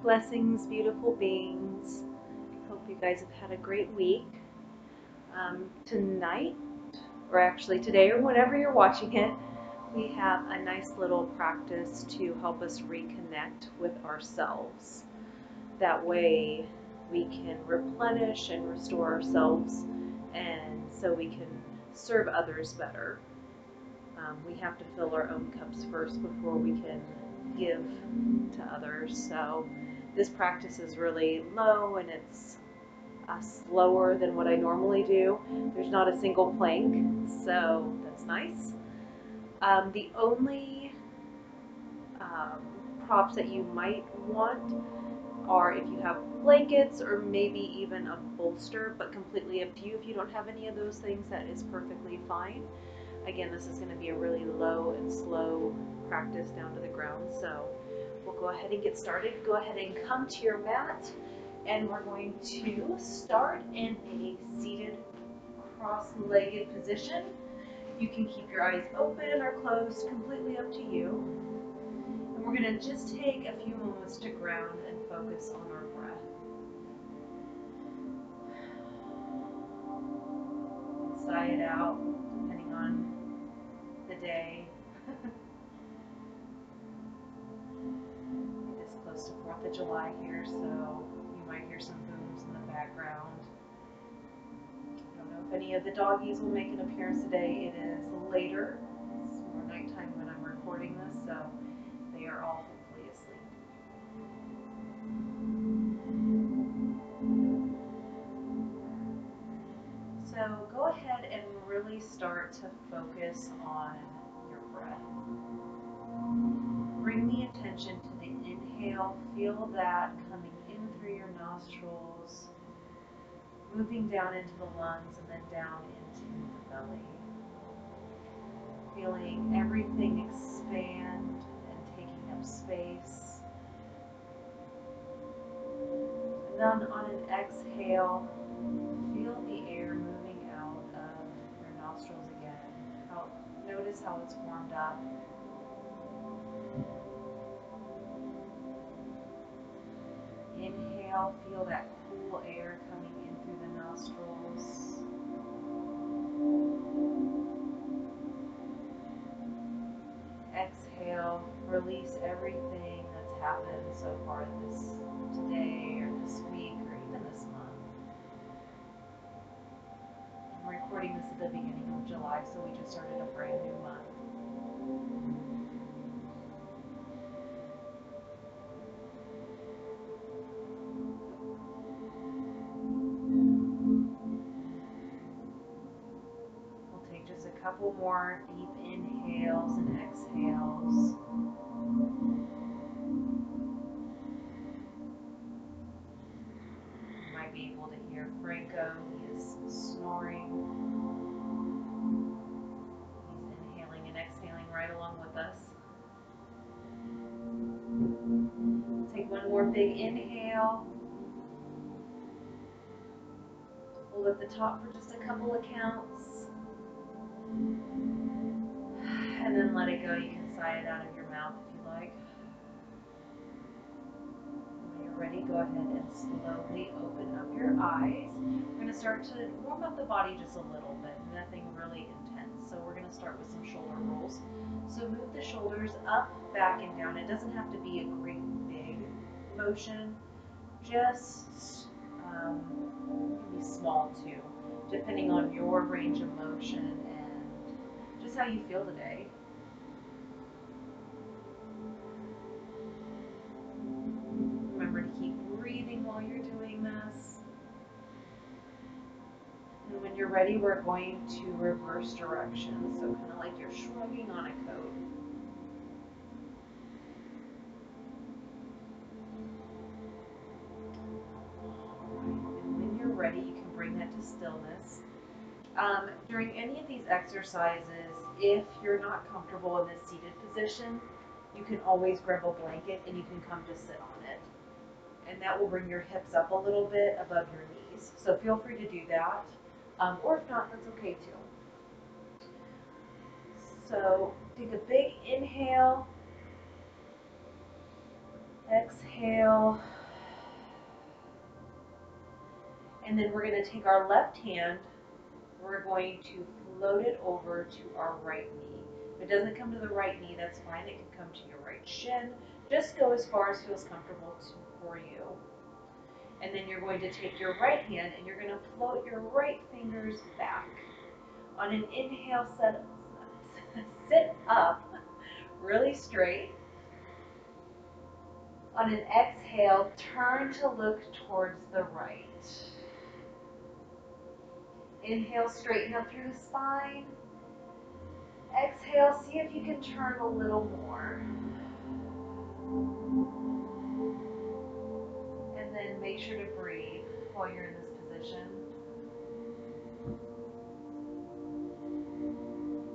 Blessings, beautiful beings. Hope you guys have had a great week. Tonight, or actually today, or whenever you're watching it, we have a nice little practice to help us reconnect with ourselves. That way, we can replenish and restore ourselves, and so we can serve others better. We have to fill our own cups first before we can give to others. So this practice is really low and it's slower than what I normally do. There's not a single plank, so that's nice. The only props that you might want are if you have blankets or maybe even a bolster, but completely up to you. If you don't have any of those things, that is perfectly fine. Again, this is going to be a really low and slow practice down to the ground, so we'll go ahead and get started. Go ahead and come to your mat, and we're going to start in a seated cross-legged position. You can keep your eyes open or closed, completely up to you. And we're going to just take a few moments to ground and focus on our breath. Sigh it out, depending on the day. It is close to 4th of July here, so you might hear some booms in the background. I don't know if any of the doggies will make an appearance today. It is later. It's more nighttime when I'm recording this, so they are all hopefully asleep. So go ahead and really start to focus on your breath. Bring the attention to the inhale. Feel that coming in through your nostrils, moving down into the lungs and then down into the belly. Feeling everything expand and taking up space. And then on an exhale, feel the air moving out of your nostrils again. Notice how it's warmed up. Inhale, feel that cool air coming in through the nostrils. Exhale, release everything that's happened so far today or this week or even this month. I'm recording this at the beginning of July, so we just started a brand new month. We'll take just a couple more deep inhales and exhales. You might be able to hear Franco. He is snoring. He's inhaling and exhaling right along with us. Take one more big inhale. Hold at the top for just a couple of counts. And then let it go. You can sigh it out of your mouth if you like. When you're ready, go ahead and slowly open up your eyes. We're going to start to warm up the body just a little bit. Nothing really intense. So we're going to start with some shoulder rolls. So move the shoulders up, back, and down. It doesn't have to be a great big motion. Just maybe small too, depending on your range of motion and just how you feel today. Remember to keep breathing while you're doing this. And when you're ready, we're going to reverse directions. So kind of like you're shrugging on a coat. And when you're ready, you can bring that to stillness. During any of these exercises, if you're not comfortable in this seated position, you can always grab a blanket and you can come to sit on it. And that will bring your hips up a little bit above your knees. So feel free to do that. Or if not, that's okay too. So take a big inhale, exhale, And then we're going to take our left hand, we're going to float it over to our right knee. If it doesn't come to the right knee, that's fine. It can come to your right shin. Just go as far as feels comfortable for you. And then you're going to take your right hand and you're going to float your right fingers back. On an inhale, sit up really straight. On an exhale, turn to look towards the right. Inhale, straighten up through the spine. Exhale, see if you can turn a little more. And then make sure to breathe while you're in this position.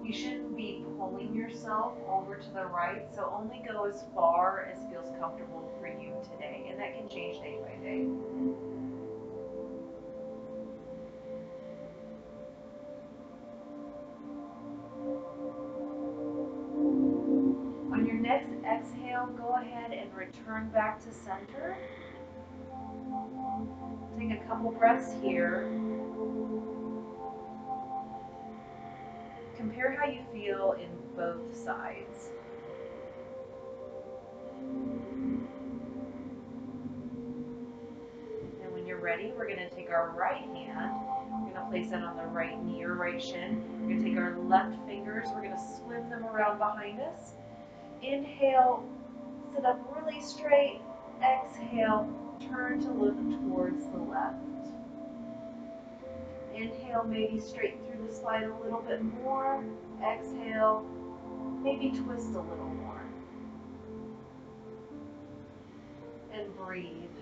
You shouldn't be pulling yourself over to the right, so only go as far as feels comfortable for you today, and that can change day by day. On your next exhale, go ahead and return back to center. Take a couple breaths here. Compare how you feel in both sides. And when you're ready, we're going to take our right hand, we're going to place it on the right knee or right shin. We're going to take our left fingers, we're going to swim them around behind us. Inhale, sit up really straight. Exhale, turn to look towards the left. Inhale, maybe straighten through the spine a little bit more. Exhale, maybe twist a little more. And breathe.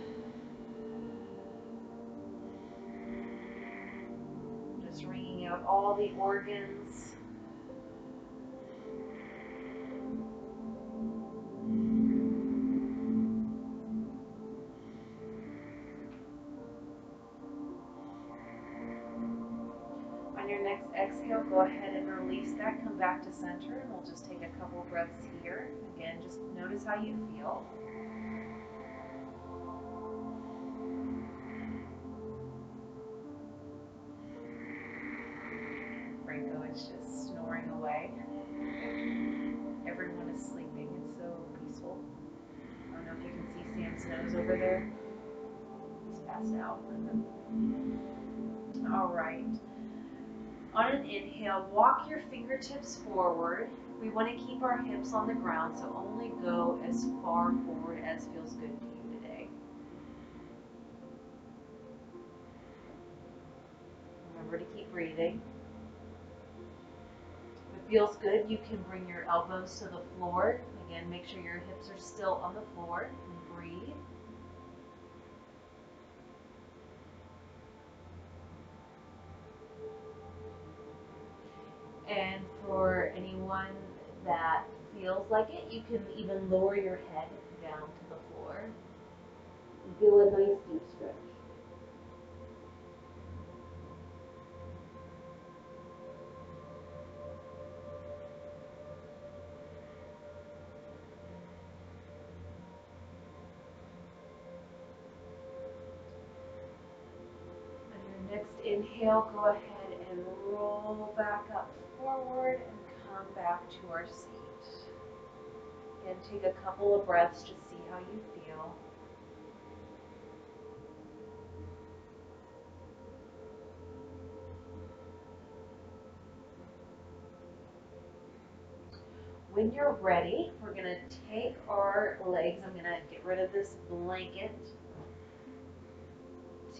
Just wringing out all the organs. On your next exhale, go ahead and release that. Come back to center, and we'll just take a couple breaths here. Again, just notice how you feel. Franco is just snoring away. Everyone is sleeping. It's so peaceful. I don't know if you can see Sam's nose over there. He's passed out. All right. On an inhale, walk your fingertips forward. We want to keep our hips on the ground, so only go as far forward as feels good to you today. Remember to keep breathing. If it feels good, you can bring your elbows to the floor. Again, make sure your hips are still on the floor and breathe. And for anyone that feels like it, you can even lower your head down to the floor. And feel a nice deep stretch. On your next inhale, go ahead and roll back up forward and come back to our seat. Again, take a couple of breaths to see how you feel. When you're ready, we're going to take our legs. I'm going to get rid of this blanket.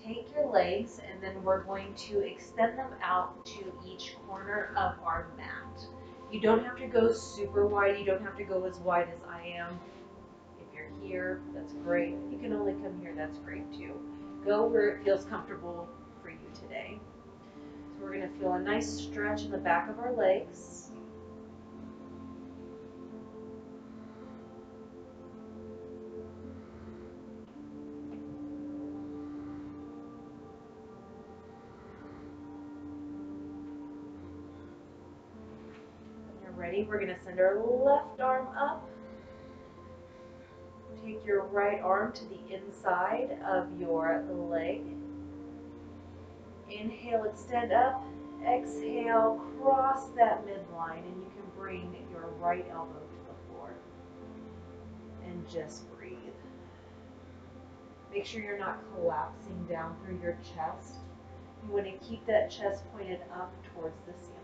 Take your legs, and then we're going to extend them out to each corner of our mat. You don't have to go super wide. You don't have to go as wide as I am. If you're here, that's great. If you can only come here, that's great too. Go where it feels comfortable for you today. So we're going to feel a nice stretch in the back of our legs. Ready? We're going to send our left arm up. Take your right arm to the inside of your leg. Inhale, extend up. Exhale, cross that midline, and you can bring your right elbow to the floor. And just breathe. Make sure you're not collapsing down through your chest. You want to keep that chest pointed up towards the ceiling.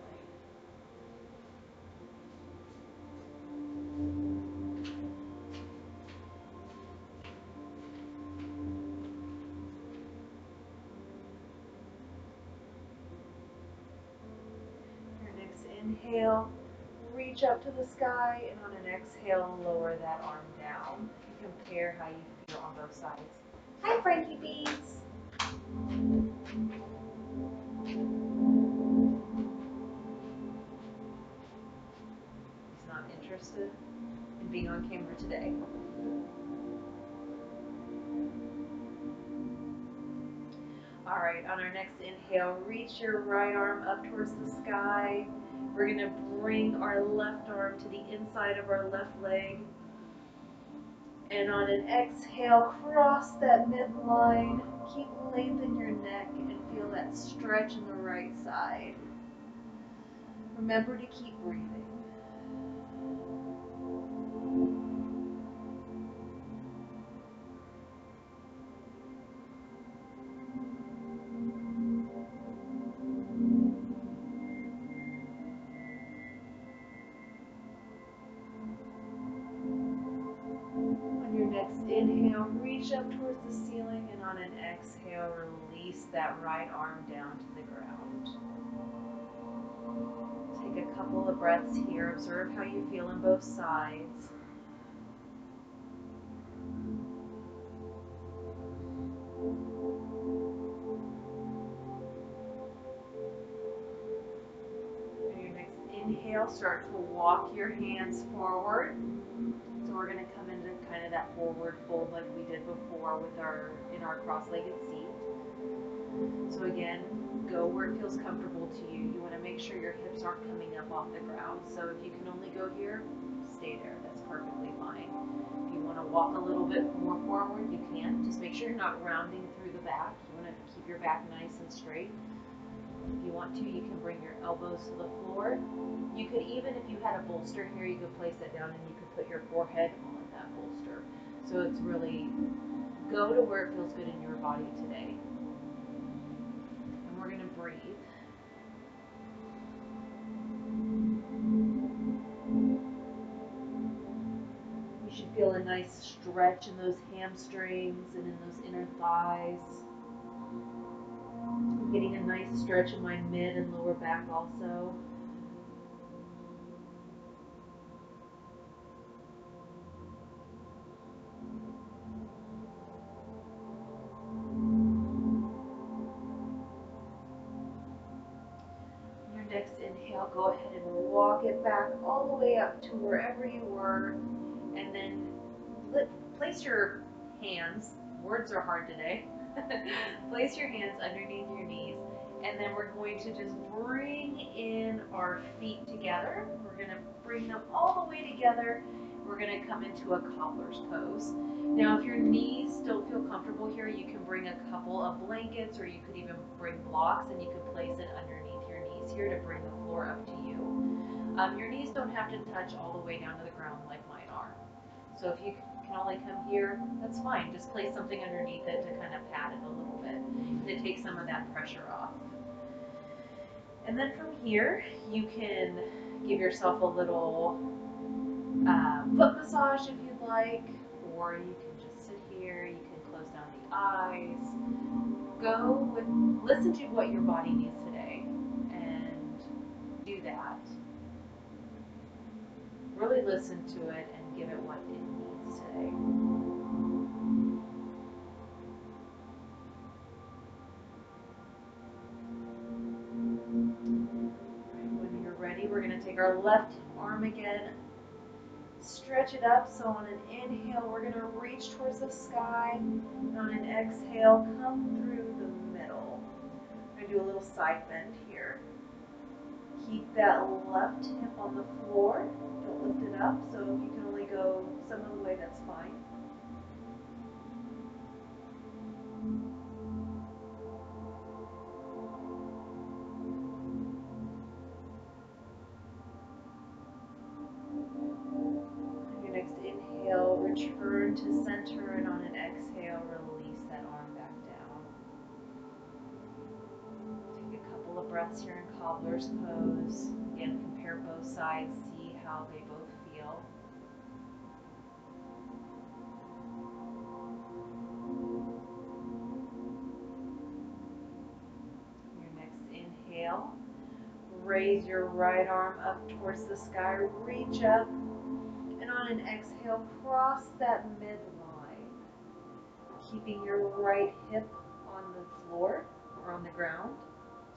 Your next inhale, reach up to the sky, and on an exhale, lower that arm down. Compare how you feel on both sides. Hi, Frankie Beans. He's not interested in being on camera today. All right, on our next inhale, reach your right arm up towards the sky. We're going to bring our left arm to the inside of our left leg. And on an exhale, cross that midline. Keep lengthening your neck and feel that stretch in the right side. Remember to keep breathing. On your next inhale, reach up towards the ceiling, and on an exhale, release that right arm down to the ground. Take a couple of breaths here. Observe how you feel on both sides. On your next inhale, start to walk your hands forward. So we're going to come into kind of that forward fold like we did before with in our cross-legged seat. So again, go where it feels comfortable to you. You want to make sure your hips aren't coming up off the ground. So if you can only go here, stay there. That's perfectly fine. If you want to walk a little bit more forward, you can. Just make sure you're not rounding through the back. You want to keep your back nice and straight. If you want to, you can bring your elbows to the floor. You could even, if you had a bolster here, you could place it down and you could put your forehead on that bolster. So it's really go to where it feels good in your body today. And we're going to breathe. You should feel a nice stretch in those hamstrings and in those inner thighs. I'm getting a nice stretch in my mid and lower back also. Your next inhale, go ahead and walk it back all the way up to wherever you were, and then place your hands, words are hard today, place your hands underneath your knees, and then we're going to just bring in our feet together. We're going to bring them all the way together. We're going to come into a cobbler's pose. Now, if your knees don't feel comfortable here, you can bring a couple of blankets, or you could even bring blocks, and you can place it underneath your knees here to bring the floor up to you. Your knees don't have to touch all the way down to the ground like mine are. So if you can only come here, that's fine. Just place something underneath it to kind of pad it a little bit, and it takes some of that pressure off. And then from here, you can give yourself a little foot massage if you'd like, or you can just sit here. You can close down the eyes. Listen to what your body needs today, and do that. Really listen to it and give it what it needs today. When you're ready, we're going to take our left arm again, stretch it up. So on an inhale, we're going to reach towards the sky, and on an exhale, come through the middle. I'm going to do a little side bend here. Keep that left hip on the floor. Don't lift it up. So if you can only go some of the way, that's fine. release that arm back down. Take a couple of breaths here in cobbler's pose. Again, compare both sides, see how they both feel. Your next inhale, raise your right arm up towards the sky, reach up, and on an exhale, cross that midline, keeping your right hip on the floor or on the ground.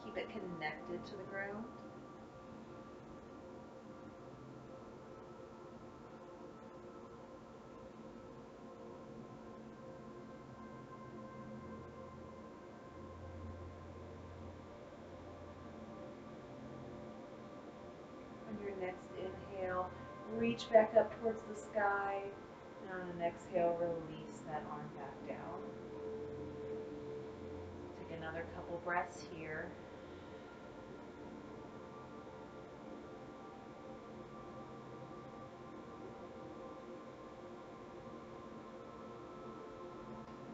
Keep it connected to the ground. On your next inhale, reach back up towards the sky, and on an exhale, release that arm back down. Take another couple breaths here.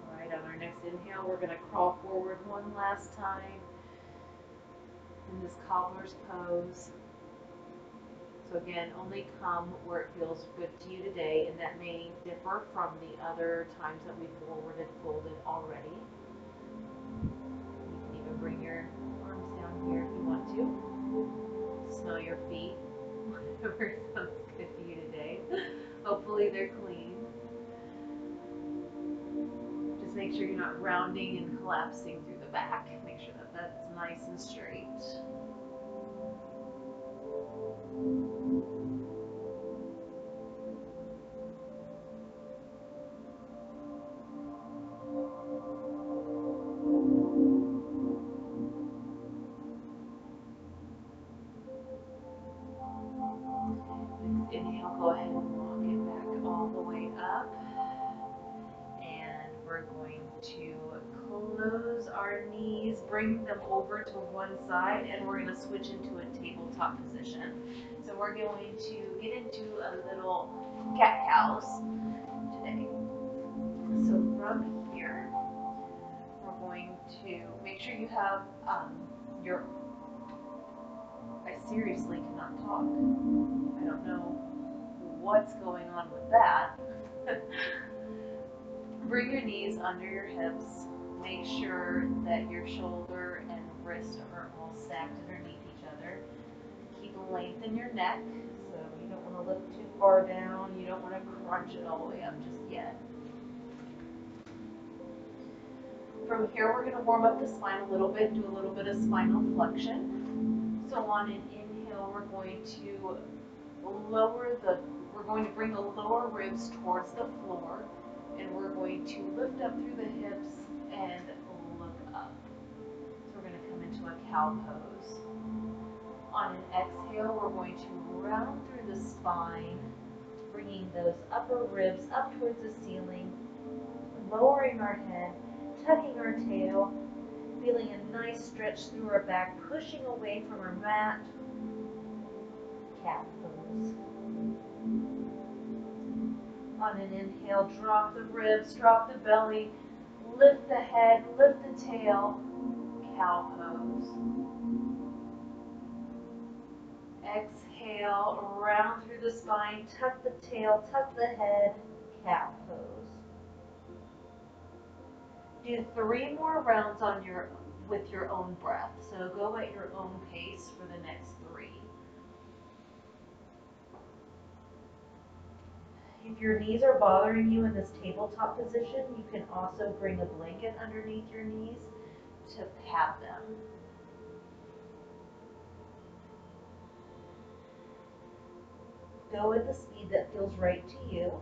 All right, on our next inhale, we're going to crawl forward one last time in this cobbler's pose. So again, only come where it feels good to you today, and that may differ from the other times that we've forwarded folded already. You can even bring your arms down here if you want to. Smell your feet, whatever sounds good to you today. Hopefully they're clean. Just make sure you're not rounding and collapsing through the back. Make sure that that's nice and straight. Next inhale, go ahead and walk it back all the way up. And we're going to close our knees, bring them over to one side, and we're going to switch into a tabletop position. So we're going to get into a little cat-cows today. So from here, we're going to make sure you have your, I seriously cannot talk. I don't know what's going on with that. Bring your knees under your hips. Make sure that your shoulder and wrist are all stacked underneath each other. Keep a length in your neck, so you don't want to lift too far down. You don't want to crunch it all the way up just yet. From here, we're going to warm up the spine a little bit, do a little bit of spinal flexion. So on an inhale, we're going to bring the lower ribs towards the floor, and we're going to lift up through the hips and look up. So we're going to come into a cow pose. On an exhale, we're going to round through the spine, bringing those upper ribs up towards the ceiling, lowering our head, tucking our tail, feeling a nice stretch through our back, pushing away from our mat. Cat pose. On an inhale, drop the ribs, drop the belly, lift the head, lift the tail, cow pose. Exhale, round through the spine, tuck the tail, tuck the head, cat pose. Do 3 more rounds with your own breath. So go at your own pace for the next 3. If your knees are bothering you in this tabletop position, you can also bring a blanket underneath your knees to pad them. Go at the speed that feels right to you.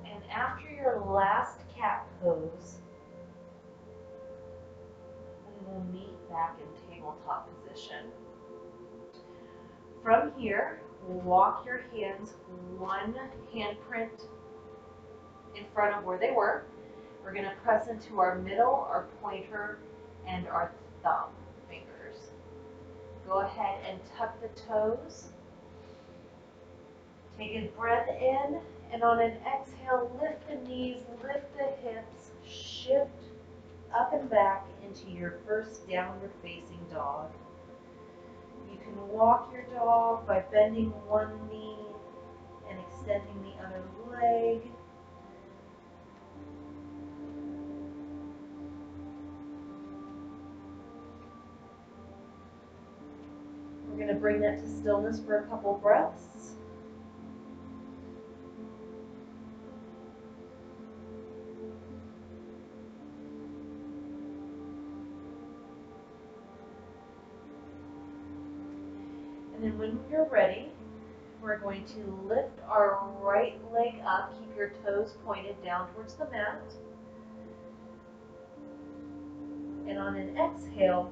And after your last cat pose, we will meet back in tabletop position. From here, walk your hands one handprint in front of where they were. We're going to press into our middle, our pointer, and our thumb fingers. Go ahead and tuck the toes. Take a breath in, and on an exhale, lift the knees, lift the hips, shift up and back into your first downward facing dog. You can walk your dog by bending one knee and extending the other leg. We're going to bring that to stillness for a couple breaths. And then when you're ready, we're going to lift our right leg up. Keep your toes pointed down towards the mat. And on an exhale,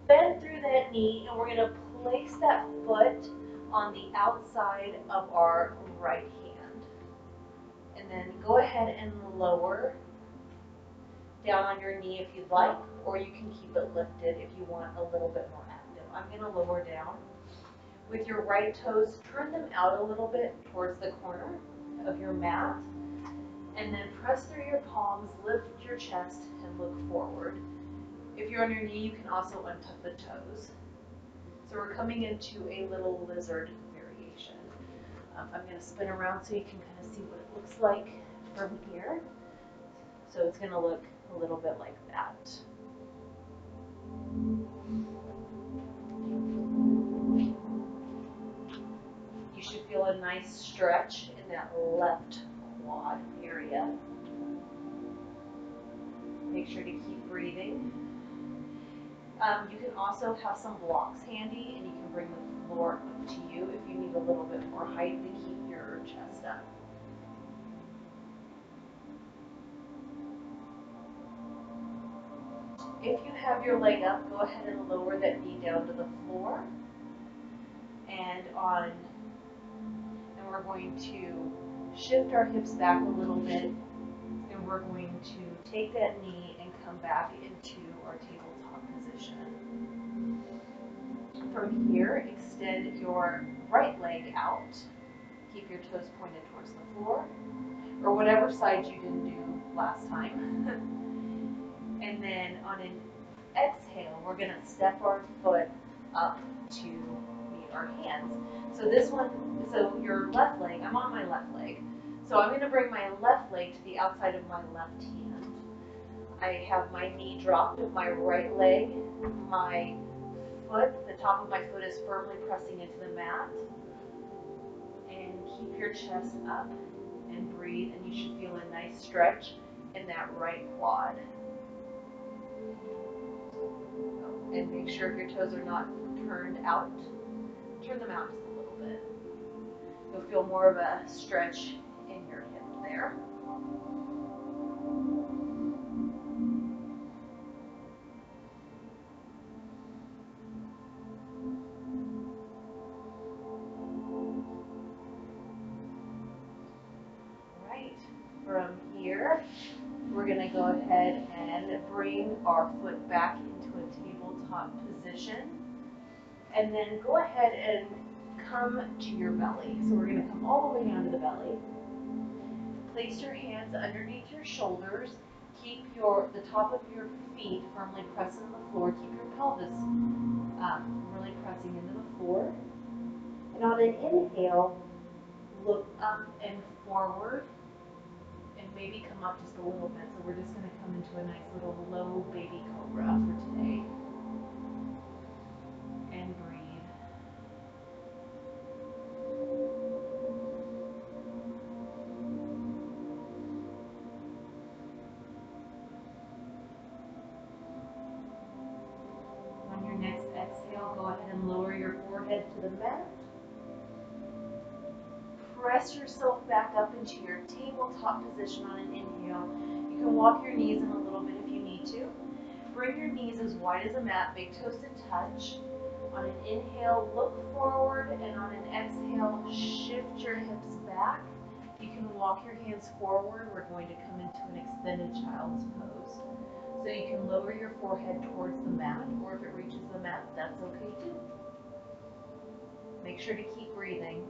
bend through that knee, and we're going to place that foot on the outside of our right hand. And then go ahead and lower down on your knee if you'd like, or you can keep it lifted if you want a little bit more active. I'm going to lower down. With your right toes, turn them out a little bit towards the corner of your mat, and then press through your palms, lift your chest, and look forward. If you're on your knee, you can also untuck the toes. So we're coming into a little lizard variation. I'm going to spin around so you can kind of see what it looks like from here. So it's going to look a little bit like that. You should feel a nice stretch in that left quad area. Make sure to keep breathing. You can also have some blocks handy, and you can bring the floor up to you if you need a little bit more height to keep your chest up. If you have your leg up, go ahead and lower that knee down to the floor. And we're going to shift our hips back a little bit, and we're going to take that knee and come back into our tabletop position. From here, extend your right leg out. Keep your toes pointed towards the floor, or whatever side you didn't do last time. And then on an exhale, we're going to step our foot up to meet our hands. So your left leg, I'm on my left leg. So I'm going to bring my left leg to the outside of my left hand. I have my knee dropped of my right leg. My foot, the top of my foot is firmly pressing into the mat. And keep your chest up and breathe, and you should feel a nice stretch in that right quad. And make sure if your toes are not turned out, turn them out just a little bit. You'll feel more of a stretch in your hip there. Right, from here, we're going to go ahead and bring our foot back into a tabletop position. And then go ahead and come to your belly. So we're going to come all the way down to the belly. Place your hands underneath your shoulders. Keep the top of your feet firmly pressed on the floor. Keep your pelvis really pressing into the floor. And on an inhale, look up and forward, and maybe come up just a little bit. So we're just going to come into a nice little low baby cobra for today. And breathe. On your next exhale, go ahead and lower your forehead to the mat. Press yourself back up into your tabletop position on an inhale. You can walk your knees in a little bit if you need to. Bring your knees as wide as a mat, big toes to touch. On an inhale, look forward, and on an exhale, shift your hips back. You can walk your hands forward. We're going to come into an extended child's pose. So you can lower your forehead towards the mat, or if it reaches the mat, that's okay too. Make sure to keep breathing.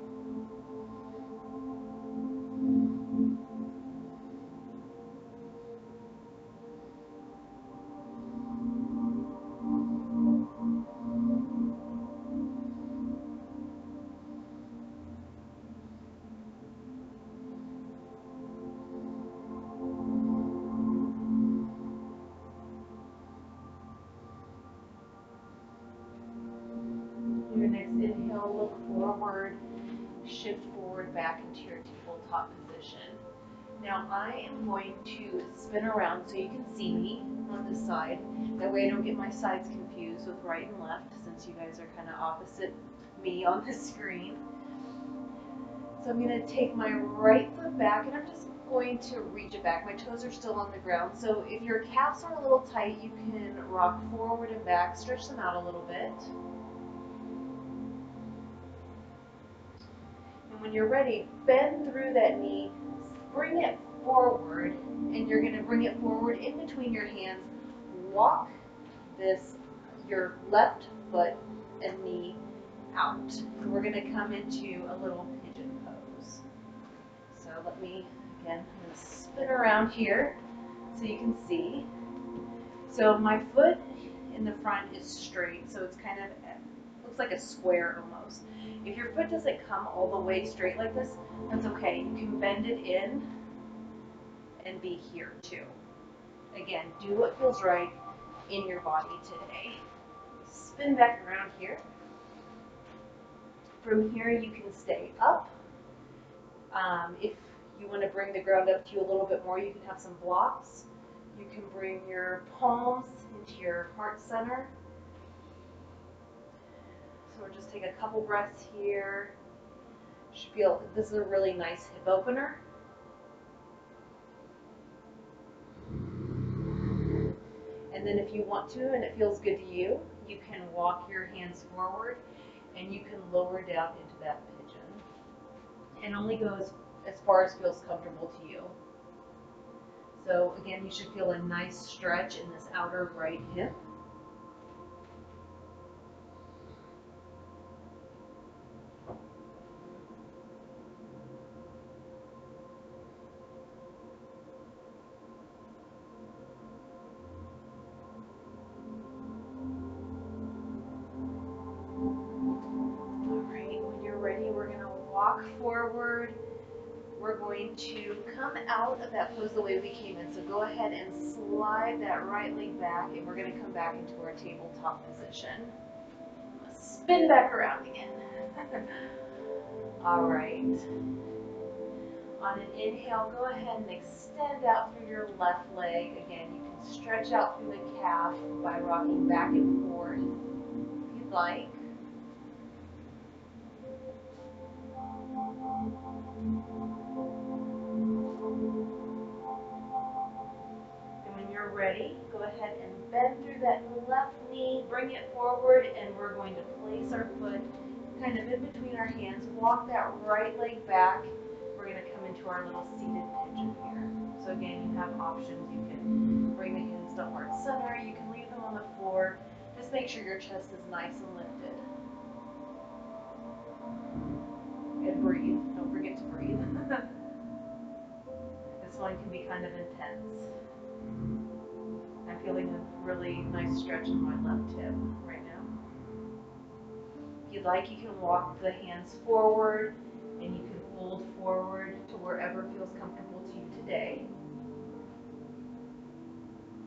forward, shift forward back into your tabletop position. Now I am going to spin around so you can see me on this side. That way I don't get my sides confused with right and left, since you guys are kind of opposite me on the screen. So I'm going to take my right foot back and I'm just going to reach it back. My toes are still on the ground. So if your calves are a little tight, you can rock forward and back, stretch them out a little bit. And when you're ready, bend through that knee, bring it forward, and you're going to bring it forward in between your hands. Walk your left foot and knee out. And we're going to come into a little pigeon pose. So let me, again, I'm going to spin around here so you can see. So my foot in the front is straight, so it's kind of, looks like a square almost. If your foot doesn't come all the way straight like this, that's okay. You can bend it in and be here too. Again, do what feels right in your body today. Spin back around here. From here you can stay up. If you want to bring the ground up to you a little bit more, you can have some blocks. You can bring your palms into your heart center. So we'll just take a couple breaths here. Should feel, this is a really nice hip opener. And then if you want to, and it feels good to you, you can walk your hands forward and you can lower down into that pigeon. And only go as far as feels comfortable to you. So again, you should feel a nice stretch in this outer right hip. Walk forward. We're going to come out of that pose the way we came in. So go ahead and slide that right leg back, and we're going to come back into our tabletop position. Spin back around again. All right. On an inhale, go ahead and extend out through your left leg. Again, you can stretch out through the calf by rocking back and forth if you'd like. Ready, go ahead and bend through that left knee, bring it forward, and we're going to place our foot kind of in between our hands, walk that right leg back. We're going to come into our little seated pigeon here. So again, you have options. You can bring the hands to heart center, you can leave them on the floor. Just make sure your chest is nice and lifted. And breathe. Don't forget to breathe. This one can be kind of intense. I'm feeling a really nice stretch in my left hip right now. If you'd like, you can walk the hands forward and you can fold forward to wherever feels comfortable to you today.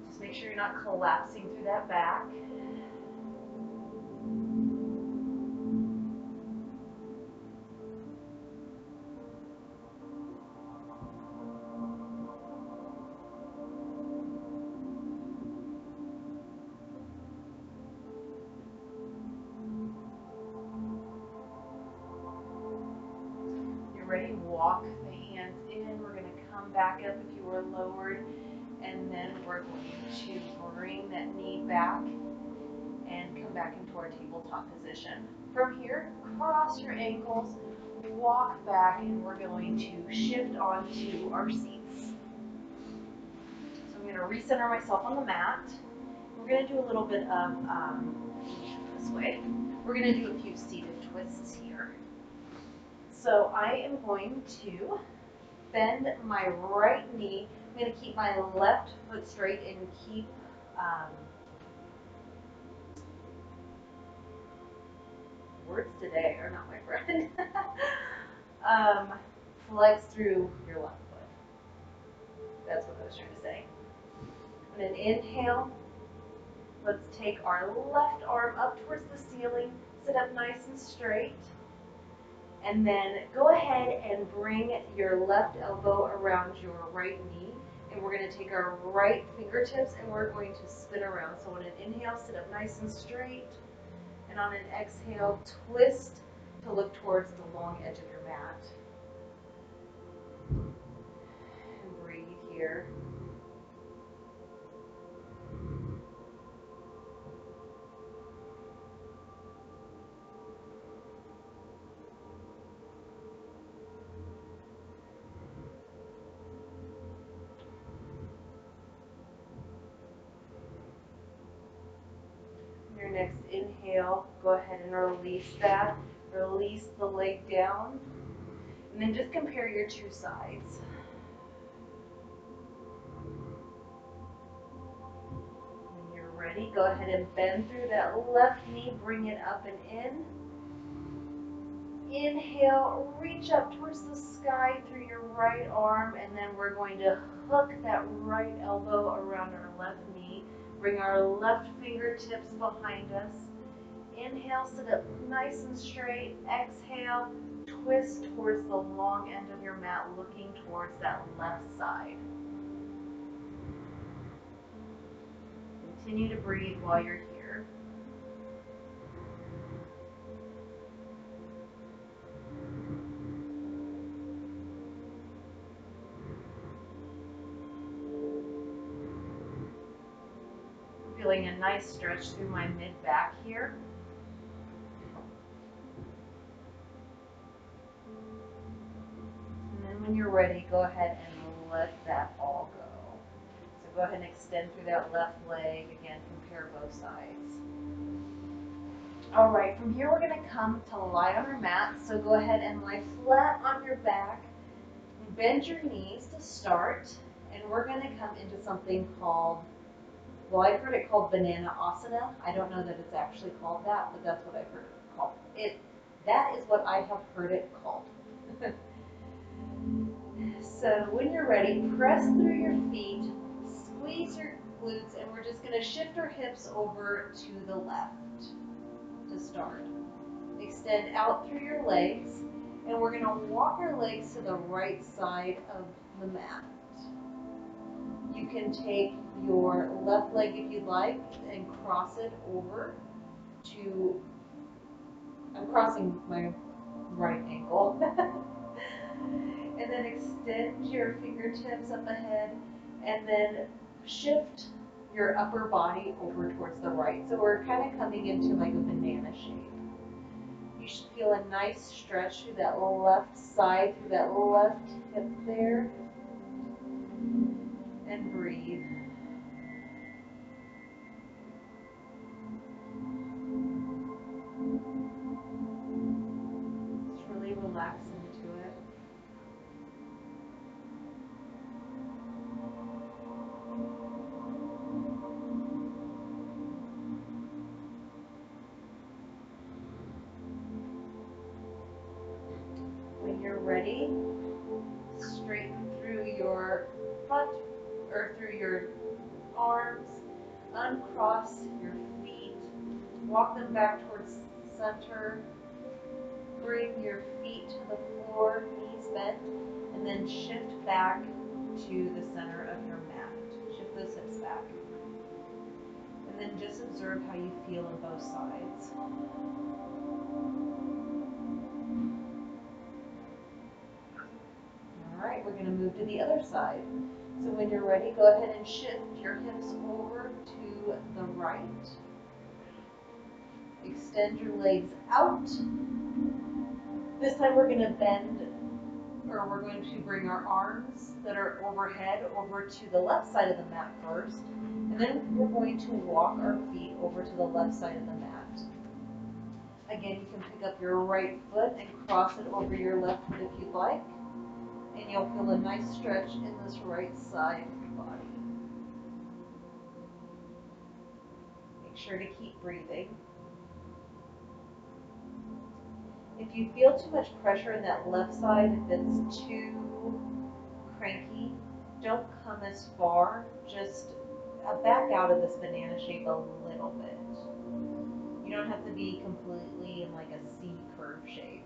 Just make sure you're not collapsing through that back. Ready, walk the hands in. We're going to come back up if you were lowered, and then we're going to bring that knee back and come back into our tabletop position. From here, cross your ankles, walk back, and we're going to shift onto our seats. So I'm going to recenter myself on the mat. We're going to do a little bit of, this way, we're going to do a few seated twists here. So I am going to bend my right knee. I'm going to keep my left foot straight and keep words today are not my friend. Flex through your left foot. That's what I was trying to say. On an inhale, let's take our left arm up towards the ceiling. Sit up nice and straight. And then go ahead and bring your left elbow around your right knee. And we're going to take our right fingertips and we're going to spin around. So on an inhale, sit up nice and straight. And on an exhale, twist to look towards the long edge of your mat. And breathe here. Your next inhale, go ahead and release that. Release the leg down. And then just compare your two sides. When you're ready, go ahead and bend through that left knee, bring it up and in. Inhale, reach up towards the sky through your right arm, and then we're going to hook that right elbow around our left knee. Bring our left fingertips behind us. Inhale, sit up nice and straight. Exhale, twist towards the long end of your mat, looking towards that left side. Continue to breathe while you're here. Feeling a nice stretch through my mid-back here. And then when you're ready, go ahead and let that all go. So go ahead and extend through that left leg. Again, compare both sides. All right, from here we're going to come to lie on our mat. So go ahead and lie flat on your back. Bend your knees to start. And we're going to come into something called, well, I've heard it called banana asana. I don't know that it's actually called that, but that's what I've heard it called. That is what I have heard it called. So when you're ready, press through your feet, squeeze your glutes, and we're just going to shift our hips over to the left to start. Extend out through your legs, and we're going to walk our legs to the right side of the mat. You can take your left leg if you'd like and cross it over to, I'm crossing my right ankle. And then extend your fingertips up ahead and then shift your upper body over towards the right. So we're kind of coming into like a banana shape. You should feel a nice stretch through that left side, through that left hip there. And breathe. Just really relax into it. When you're ready, straighten through your butt or through your arms, uncross your feet, walk them back towards center, bring your feet to the floor, knees bent, and then shift back to the center of your mat. Shift those hips back. And then just observe how you feel on both sides. All right, we're going to move to the other side. So when you're ready, go ahead and shift your hips over to the right. Extend your legs out. This time we're going to bend, or we're going to bring our arms that are overhead over to the left side of the mat first. And then we're going to walk our feet over to the left side of the mat. Again, you can pick up your right foot and cross it over your left foot if you'd like. And you'll feel a nice stretch in this right side of your body. Make sure to keep breathing. If you feel too much pressure in that left side, if it's too cranky, don't come as far. Just back out of this banana shape a little bit. You don't have to be completely in like a C curve shape.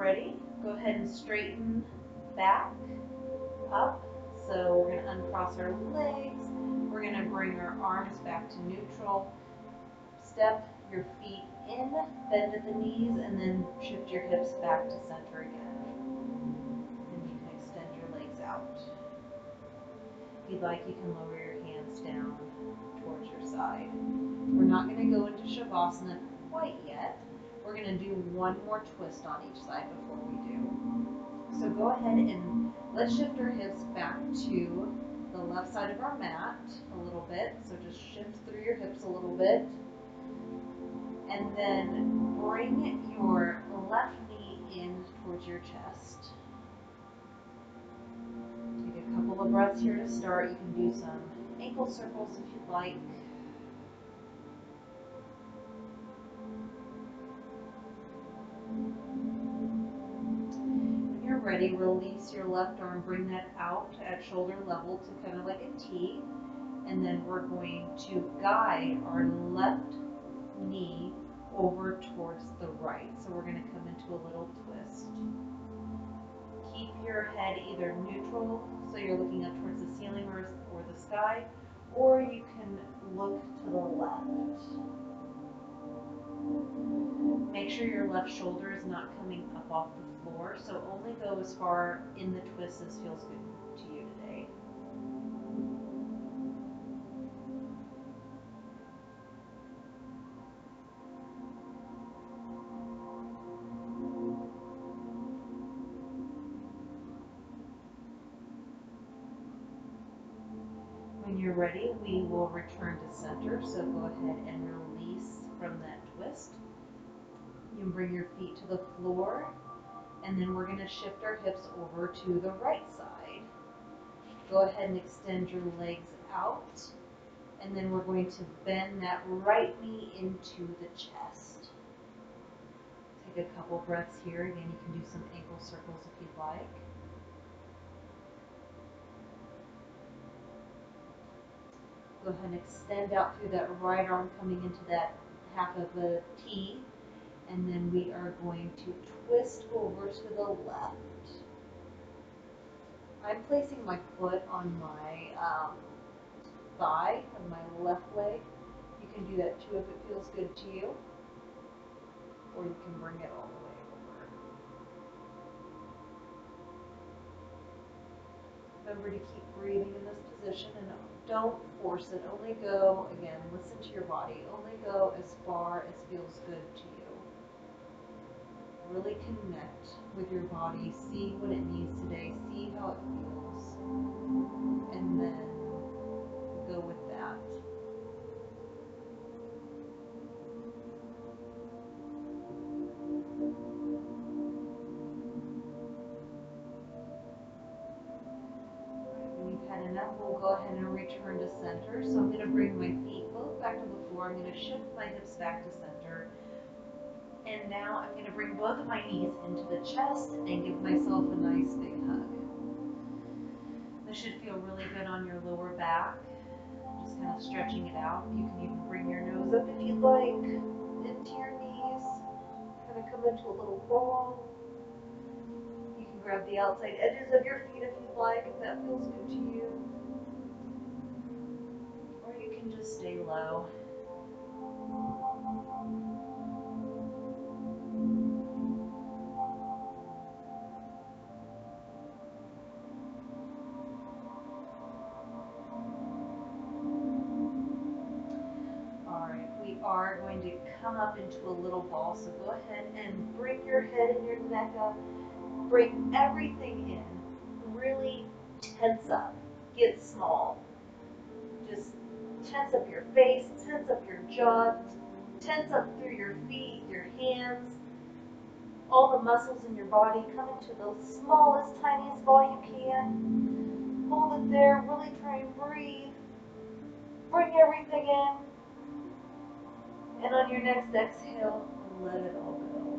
ready, go ahead and straighten back, up. So we're going to uncross our legs. We're going to bring our arms back to neutral. Step your feet in, bend at the knees, and then shift your hips back to center again. And you can extend your legs out. If you'd like, you can lower your hands down towards your side. We're not going to go into Shavasana quite yet. We're going to do one more twist on each side before we do. So go ahead and let's shift our hips back to the left side of our mat a little bit. So just shift through your hips a little bit. And then bring your left knee in towards your chest. Take a couple of breaths here to start. You can do some ankle circles if you'd like. When you're ready, release your left arm, bring that out at shoulder level to kind of like a T. And then we're going to guide our left knee over towards the right. So we're going to come into a little twist. Keep your head either neutral, so you're looking up towards the ceiling or the sky, or you can look to the left. Make sure your left shoulder is not coming up off the floor, so only go as far in the twist as feels good to you today. When you're ready, we will return to center, so go ahead and release from that twist. You can bring your feet to the floor, and then we're going to shift our hips over to the right side. Go ahead and extend your legs out, and then we're going to bend that right knee into the chest. Take a couple breaths here. Again, you can do some ankle circles if you'd like. Go ahead and extend out through that right arm, coming into that half of a T, and then we are going to twist over to the left. I'm placing my foot on my thigh of my left leg. You can do that too if it feels good to you, or you can bring it all the way over. Remember to keep breathing in this position and don't force it. Only go, again, listen to your body. Only go as far as feels good to you. Really connect with your body. See what it needs today. See how it feels. And then go with that. When you've had enough, we'll go ahead and return to center. So I'm going to bring my feet both back to the floor. I'm going to shift my hips back to center. And now I'm going to bring both of my knees into the chest and give myself a nice big hug. This should feel really good on your lower back. Just kind of stretching it out. You can even bring your nose up if you'd like, into your knees. Kind of come into a little ball. You can grab the outside edges of your feet if you'd like, if that feels good to you. Or you can just stay low. Alright, we are going to come up into a little ball, so go ahead and bring your head and your neck up. Bring everything in. Really tense up. Get small. Just tense up your face, tense up your jaw, tense up through your feet, your hands, all the muscles in your body. Come into the smallest, tiniest ball you can. Hold it there. Really try and breathe. Bring everything in. And on your next exhale, let it all go.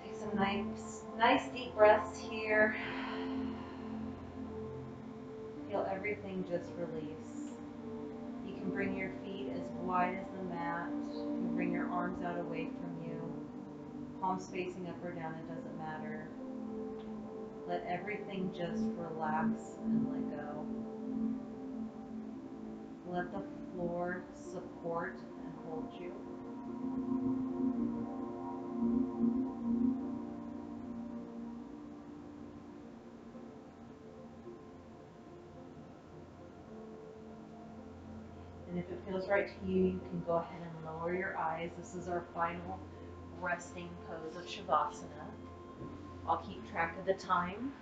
Take some nice deep breaths here. Feel everything just release. You can bring your feet as wide as the mat. You bring your arms out away from you. Palms facing up or down, it doesn't matter. Let everything just relax and let go. Let the floor support and hold you. And if it feels right to you, you can go ahead and lower your eyes. This is our final resting pose of Shavasana. I'll keep track of the time.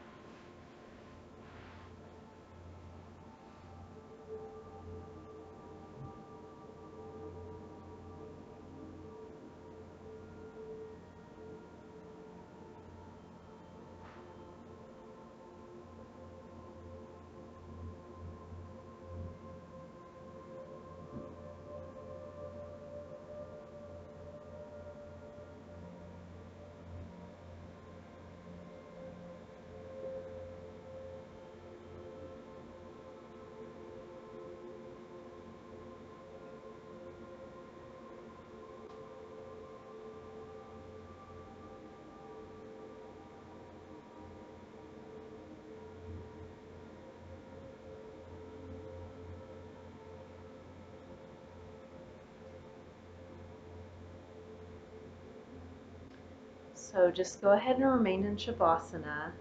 So just go ahead and remain in Shavasana.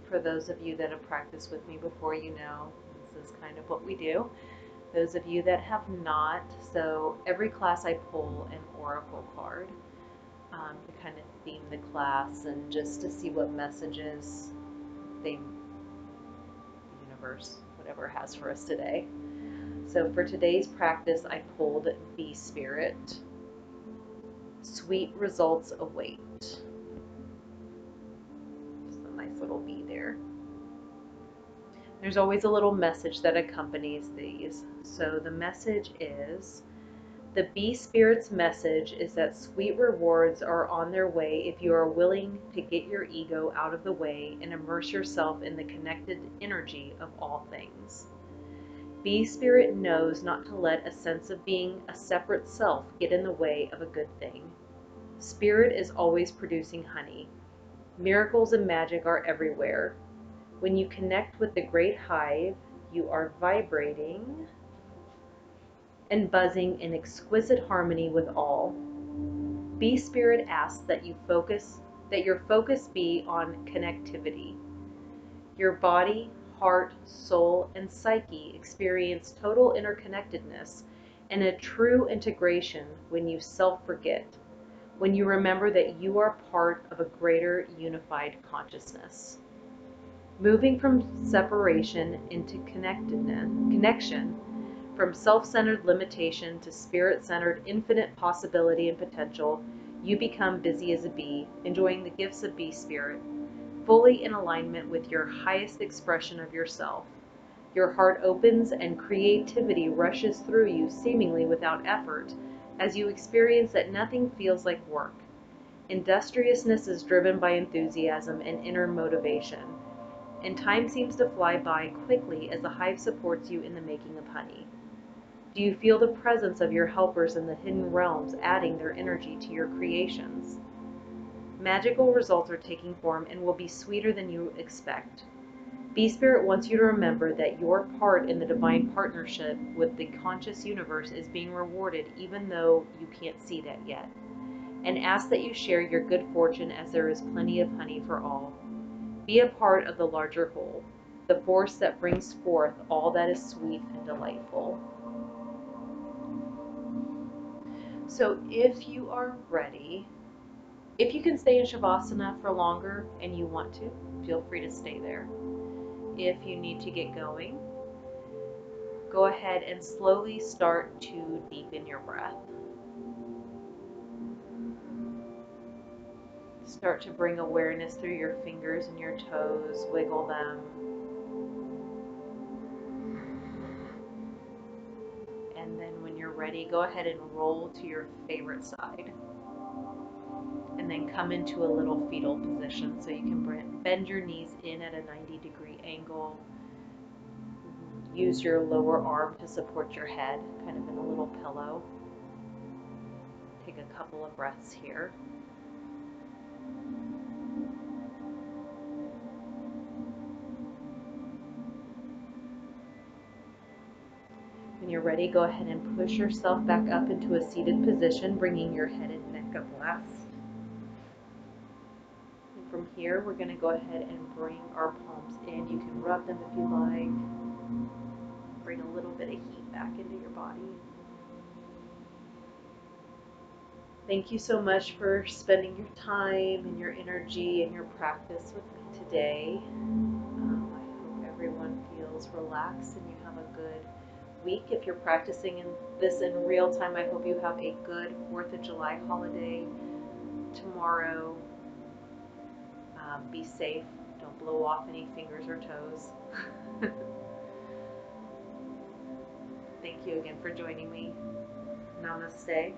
For those of you that have practiced with me before, you know this is kind of what we do. Those of you that have not, so every class I pull an oracle card to kind of theme the class and just to see what messages the universe, whatever, has for us today. So for today's practice, I pulled Be Spirit. Sweet results await. Just a nice little bee there. There's always a little message that accompanies these. So the message is, the Be Spirit's message is that sweet rewards are on their way if you are willing to get your ego out of the way and immerse yourself in the connected energy of all things. Be Spirit knows not to let a sense of being a separate self get in the way of a good thing. Spirit is always producing honey. Miracles and magic are everywhere. When you connect with the great hive, you are vibrating and buzzing in exquisite harmony with all. Be Spirit asks that your focus be on connectivity. Your body, heart, soul, and psyche experience total interconnectedness and a true integration when you self-forget, when you remember that you are part of a greater unified consciousness. Moving from separation into connection, from self-centered limitation to spirit-centered infinite possibility and potential, you become busy as a bee, enjoying the gifts of Bee Spirit, fully in alignment with your highest expression of yourself. Your heart opens and creativity rushes through you seemingly without effort, as you experience that nothing feels like work. Industriousness is driven by enthusiasm and inner motivation, and time seems to fly by quickly as the hive supports you in the making of honey. Do you feel the presence of your helpers in the hidden realms adding their energy to your creations? Magical results are taking form and will be sweeter than you expect. Bee Spirit wants you to remember that your part in the divine partnership with the conscious universe is being rewarded even though you can't see that yet, and ask that you share your good fortune as there is plenty of honey for all. Be a part of the larger whole, the force that brings forth all that is sweet and delightful. So if you are ready, if you can stay in Shavasana for longer and you want to, feel free to stay there. If you need to get going, go ahead and slowly start to deepen your breath. Start to bring awareness through your fingers and your toes, wiggle them. And then when you're ready, go ahead and roll to your favorite side. And then come into a little fetal position so you can bend your knees in at a 90-degree angle. use your lower arm to support your head, kind of in a little pillow. Take a couple of breaths here. When you're ready, go ahead and push yourself back up into a seated position, bringing your head and neck up last. And from here, we're going to go ahead and bring our palms in. You can rub them if you like. Bring a little bit of heat back into your body. Thank you so much for spending your time and your energy and your practice with me today. I hope everyone feels relaxed and you have a good week. If you're practicing this in real time, I hope you have a good 4th of July holiday tomorrow. Be safe. Don't blow off any fingers or toes. Thank you again for joining me. Namaste.